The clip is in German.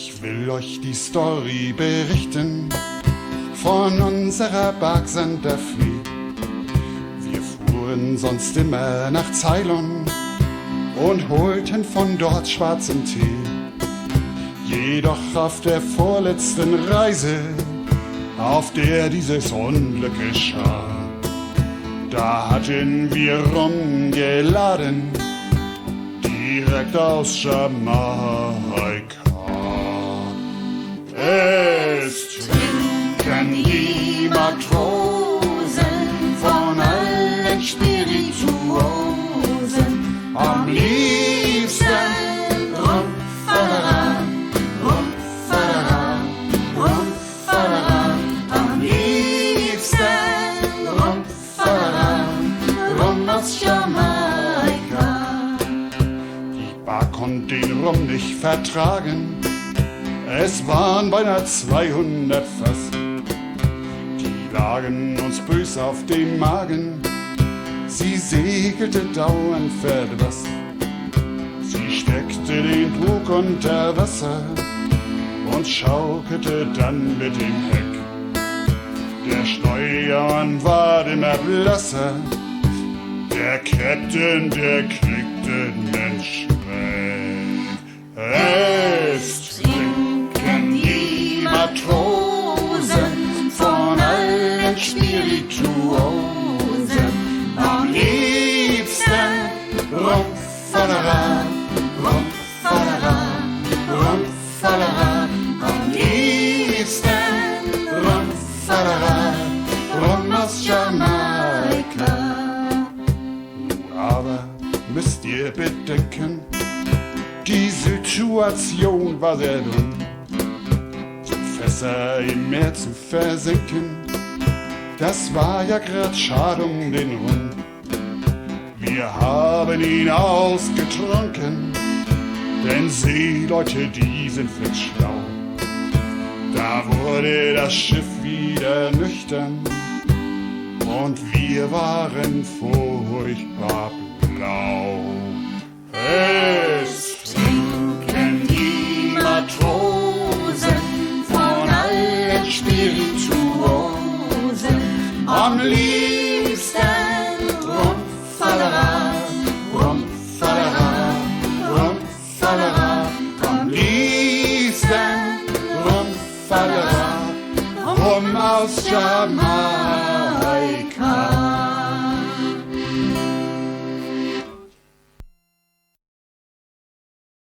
Ich will euch die Story berichten von unserer Bark Santa Fe. Wir fuhren sonst immer nach Ceylon und holten von dort schwarzen Tee. Jedoch auf der vorletzten Reise, auf der dieses Unglück geschah, da hatten wir rumgeladen, direkt aus Jamaika. Es trinken die Matrosen von allen Spirituosen am liebsten Rum, Fadera, Rum, Fadera, Rum, Fadera, am liebsten Rum, Fadera, Rum aus Jamaika. Die Bar konnte den Rum nicht vertragen, es waren beinahe 200 Fass. Die lagen uns bös auf den Magen, sie segelte dauernd verdross. Sie steckte den Bug unter Wasser und schaukelte dann mit dem Heck. Der Steuermann war immer blasser, der Captain, der kriegte nen Schreck. Es trinken die Matrosen von allen Spirituosen am liebsten Rum, Fadera, Rum, Fadera, Rum, Fadera, am liebsten Rum, Fadera, Rum aus Jamaika. Nun aber müsst ihr bedenken, die Situation war sehr dumm, Fässer im Meer zu versenken. Das war ja grad schade um den Rum. Wir haben ihn ausgetrunken, denn Seeleute, die sind schlau. Da wurde das Schiff wieder nüchtern und wir waren furchtbar blau.